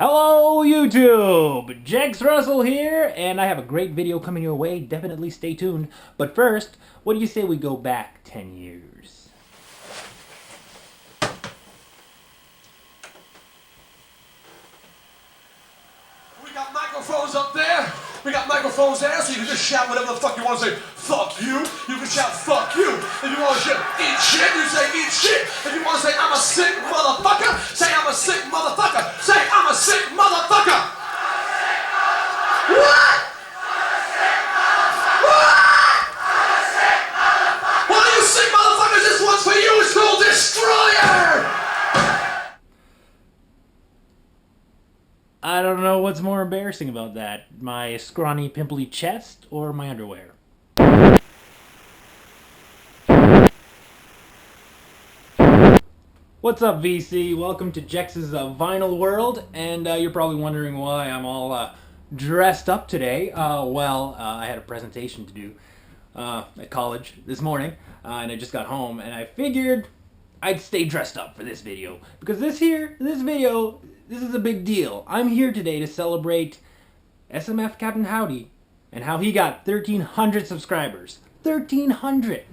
Hello YouTube! Jex Russell here, and I have a great video coming your way. Definitely stay tuned. But first, what do you say we go back 10 years? We got microphones up there. We got microphones there, so you can just shout whatever the fuck you want to say. Fuck you. You can shout fuck you. If you want to eat shit, you say eat shit. If you want to say I'm a sick motherfucker, say I'm a sick motherfucker. Say I'm a sick motherfucker. What? What are you sick motherfuckers? This one's for you. It's called Destroyer. I don't know what's more embarrassing about that. My scrawny, pimply chest or my underwear. What's up, VC? Welcome to Jex's Vinyl World, and you're probably wondering why I'm all dressed up today. I had a presentation to do at college this morning, and I just got home, and I figured I'd stay dressed up for this video, because this is a big deal. I'm here today to celebrate smfcpthowdy and how he got 1,300 subscribers. 1,300!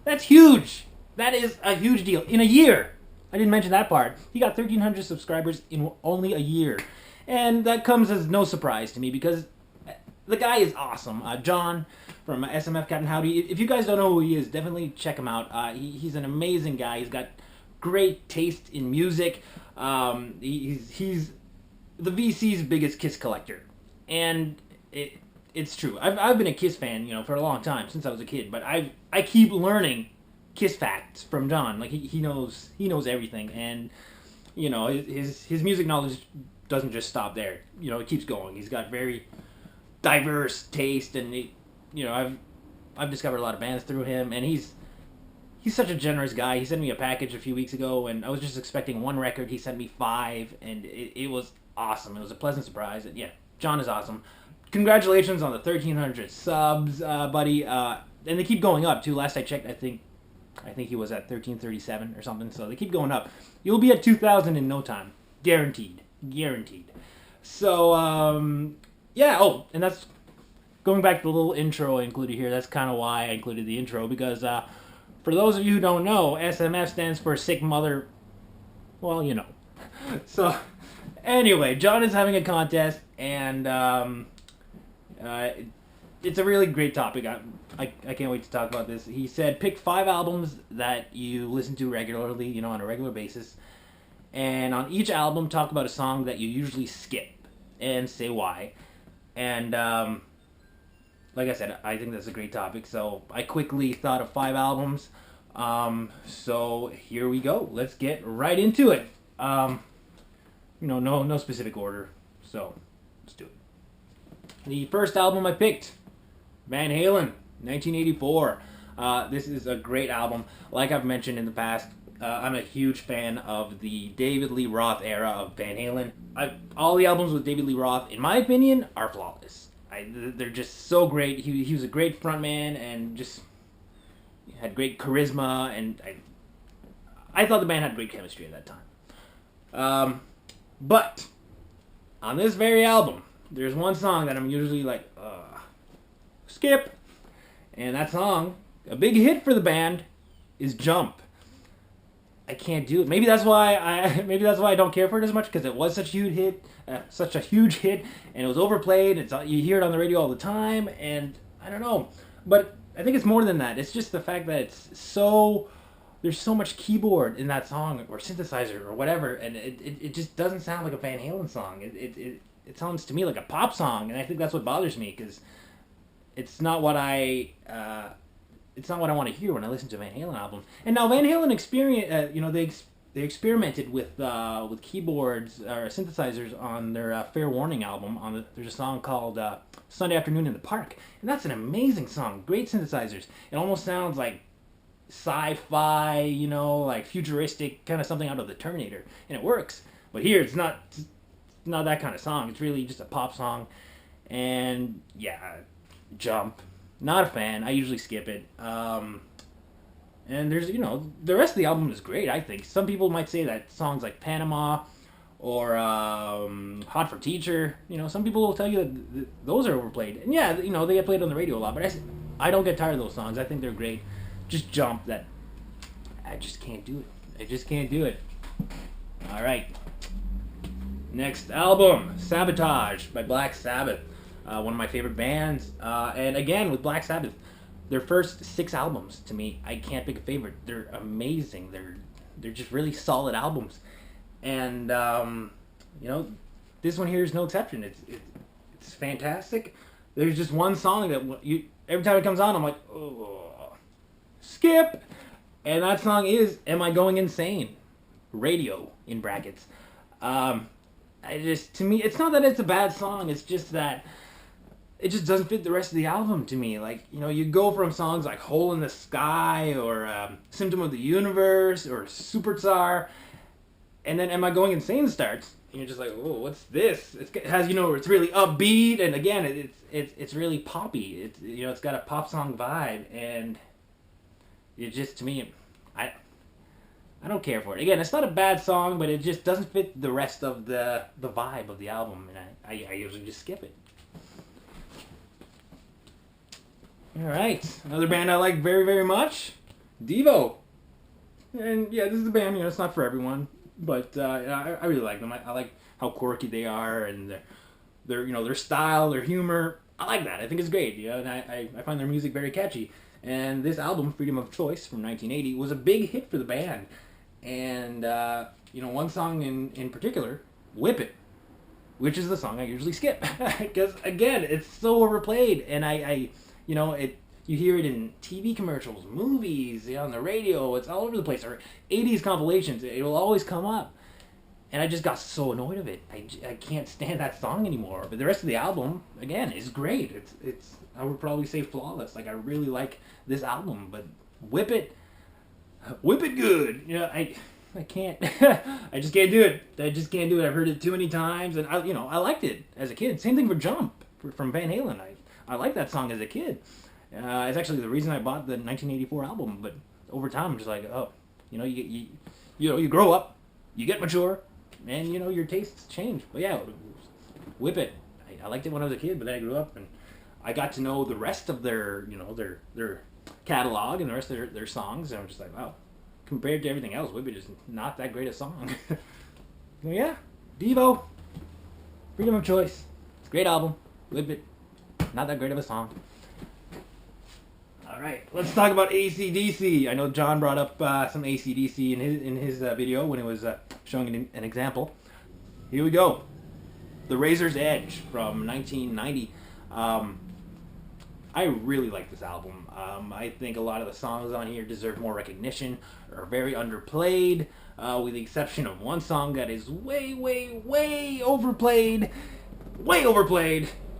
That's huge! That is a huge deal. In a year! I didn't mention that part. He got 1,300 subscribers in only a year. And that comes as no surprise to me because the guy is awesome. John from smfcpthowdy. If you guys don't know who he is, definitely check him out. He's an amazing guy. He's got great taste in music. He's the VC's biggest Kiss collector. And it's true. I've been a Kiss fan, for a long time, since I was a kid. But I keep learning Kiss facts from John. Like he knows everything, and his music knowledge doesn't just stop there. It keeps going. He's got very diverse taste, and I've discovered a lot of bands through him, and he's such a generous guy. He sent me a package a few weeks ago, and I was just expecting one record. He sent me 5, and it was awesome. It was a pleasant surprise, and yeah, John is awesome. Congratulations on the 1,300 subs, buddy. And they keep going up too. Last I checked, I think he was at 1,337 or something. So they keep going up. You'll be at 2,000 in no time, guaranteed. So yeah. Oh, and that's going back to the little intro I included here. That's kind of why I included the intro, because for those of you who don't know, SMF stands for sick mother. Well, So anyway, John is having a contest, and it's a really great topic. I can't wait to talk about this. He said pick 5 albums that you listen to regularly, on a regular basis, and on each album talk about a song that you usually skip and say why. And like I said, I think that's a great topic, so I quickly thought of 5 albums. So here we go. Let's get right into it. No specific order, so let's do it. The first album I picked, Van Halen, 1984. This is a great album. Like I've mentioned in the past, I'm a huge fan of the David Lee Roth era of Van Halen. All the albums with David Lee Roth, in my opinion, are flawless. They're just so great. He was a great frontman and just had great charisma, and I thought the band had great chemistry at that time. But on this very album, there's one song that I'm usually like, skip. And that song, a big hit for the band, is Jump. I can't do it. Maybe that's why I don't care for it as much, because it was such a huge hit, and it was overplayed. You hear it on the radio all the time, and I don't know. But I think it's more than that. It's just the fact that there's so much keyboard in that song, or synthesizer, or whatever, and it just doesn't sound like a Van Halen song. It sounds to me like a pop song, and I think that's what bothers me, because it's not what I want to hear when I listen to a Van Halen album. And now Van Halen they experimented with keyboards or synthesizers on their Fair Warning album. There's a song called Sunday Afternoon in the Park, and that's an amazing song. Great synthesizers. It almost sounds like sci-fi, like futuristic, kind of something out of the Terminator, and it works. But here it's not that kind of song. It's really just a pop song, and yeah, Jump. Not a fan. I usually skip it. And there's the rest of the album is great. I think some people might say that songs like Panama or Hot for Teacher. Some people will tell you that those are overplayed. And yeah, they get played on the radio a lot, but I don't get tired of those songs. I think they're great. Just Jump, that I just can't do it. I just can't do it. All right. Next album, Sabotage by Black Sabbath. One of my favorite bands. And again, with Black Sabbath, their first 6 albums, to me, I can't pick a favorite. They're amazing. They're just really solid albums. And, this one here is no exception. It's fantastic. There's just one song that every time it comes on, I'm like, oh, skip. And that song is Am I Going Insane? Radio, in brackets. To me, it's not that it's a bad song, it's just that it just doesn't fit the rest of the album to me. Like, you go from songs like Hole in the Sky or Symptom of the Universe or Superstar, and then Am I Going Insane starts, and you're just like, oh, what's this? It has, it's really upbeat, and again, it's really poppy. It's got a pop song vibe, and it just, to me, I don't care for it. Again, it's not a bad song, but it just doesn't fit the rest of the vibe of the album, and I usually just skip it. Alright, another band I like very, very much, Devo. And yeah, this is a band, it's not for everyone, but I really like them. I like how quirky they are, and their style, their humor. I like that. I think it's great, and I find their music very catchy. And this album, Freedom of Choice from 1980, was a big hit for the band. And, one song in particular, Whip It, which is the song I usually skip. Because, again, it's so overplayed. And you hear it in TV commercials, movies, on the radio, it's all over the place. Or 80s compilations, it will always come up. And I just got so annoyed of it. I can't stand that song anymore. But the rest of the album, again, is great. It's I would probably say flawless. Like, I really like this album. But Whip It good. I can't. I just can't do it. I just can't do it. I've heard it too many times, and I liked it as a kid. Same thing for Jump from Van Halen. I liked that song as a kid. It's actually the reason I bought the 1984 album. But over time, I'm just like, oh, you grow up, you get mature, and your tastes change. But yeah, Whip It. I liked it when I was a kid, but then I grew up and I got to know the rest of their their catalog and the rest of their songs, and I'm just like, wow, compared to everything else, Whip It is not that great a song. So yeah, Devo, Freedom of Choice. It's a great album. Whip It, not that great of a song. Alright, let's talk about AC/DC. I know John brought up some AC/DC in his video when he was showing an example. Here we go. The Razor's Edge from 1990. I really like this album. I think a lot of the songs on here deserve more recognition, are very underplayed, with the exception of one song that is way, way, way overplayed,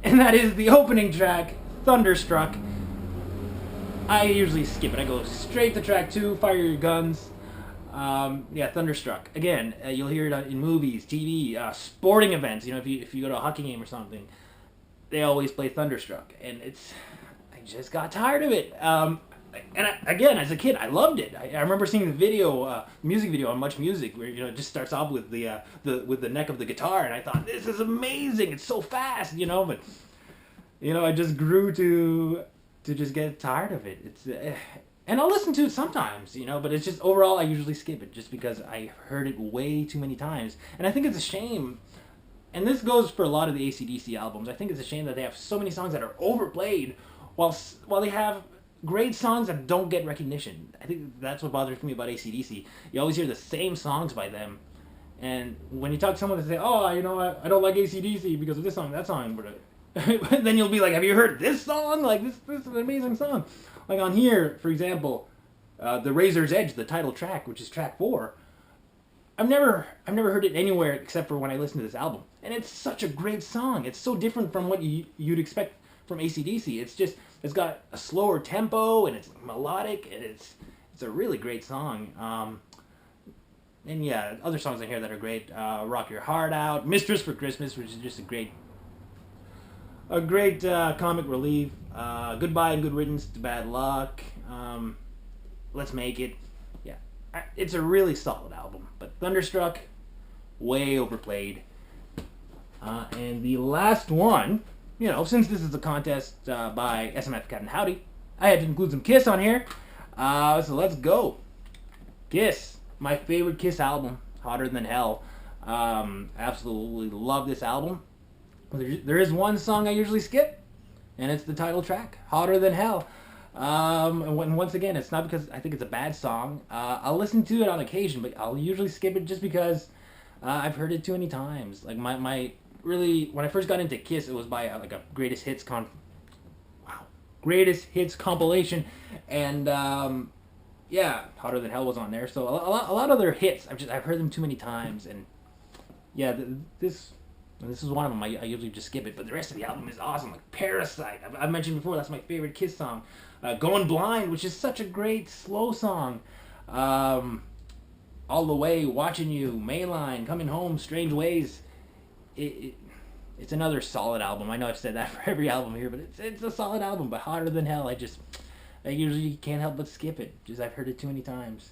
and that is the opening track, Thunderstruck. I usually skip it. I go straight to track 2, Fire Your Guns. Thunderstruck. Again, you'll hear it in movies, TV, sporting events. If you go to a hockey game or something, they always play Thunderstruck, and I just got tired of it. Again, as a kid, I loved it. I remember seeing the video, music video on Much Music, where it just starts off with the neck of the guitar, and I thought, this is amazing. It's so fast, but I just grew to just get tired of it. And I'll listen to it sometimes, but it's just overall I usually skip it just because I heard it way too many times, and I think it's a shame. And this goes for a lot of the AC/DC albums. I think it's a shame that they have so many songs that are overplayed, while they have great songs that don't get recognition. I think that's what bothers me about AC/DC. You always hear the same songs by them, and when you talk to someone, they say, "Oh, I don't like AC/DC because of this song, that song." But then you'll be like, "Have you heard this song? Like this is an amazing song." Like on here, for example, "The Razor's Edge," the title track, which is track 4. I've never heard it anywhere except for when I listen to this album, and it's such a great song. It's so different from what you'd expect from AC/DC. It's got a slower tempo, and it's melodic, and it's a really great song. And yeah, other songs in here that are great: "Rock Your Heart Out," "Mistress for Christmas," which is just a great comic relief. "Goodbye and Good Riddance to Bad Luck." "Let's Make It." Yeah, it's a really solid album. But Thunderstruck, way overplayed. And the last one, you know, since this is a contest by smfcpthowdy, I had to include some Kiss on here. So let's go. Kiss, my favorite Kiss album, Hotter Than Hell. Absolutely love this album. There is one song I usually skip, and it's the title track, Hotter Than Hell. And once again, it's not because I think it's a bad song. I'll listen to it on occasion, but I'll usually skip it just because I've heard it too many times. Like my really, when I first got into Kiss, it was by like a greatest hits compilation, and yeah, Hotter Than Hell was on there. So a lot of their hits, I've heard them too many times, and yeah, this is one of them. I usually just skip it, but the rest of the album is awesome. Like Parasite, I've mentioned before, that's my favorite Kiss song. Going Blind, which is such a great slow song. All the Way, Watching You, Mayline, Coming Home, Strange Ways. It's another solid album. I know I've said that for every album here, but it's a solid album. But Hotter Than Hell, I usually can't help but skip it, just I've heard it too many times.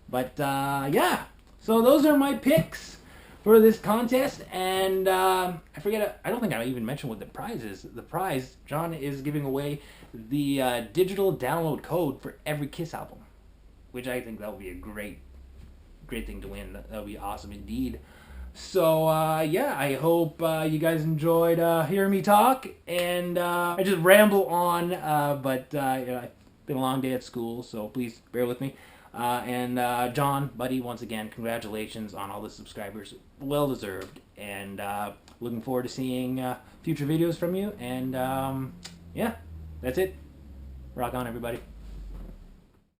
But yeah, so those are my picks for this contest, and I don't think I even mentioned what the prize is. The prize, John is giving away the digital download code for every Kiss album, which I think that would be a great thing to win. That would be awesome indeed. So yeah, I hope you guys enjoyed hearing me talk, and I just ramble on, but you know, it's been a long day at school, so please bear with me. And John, buddy, once again, congratulations on all the subscribers. Well deserved. And looking forward to seeing future videos from you. And yeah, that's it. Rock on, everybody.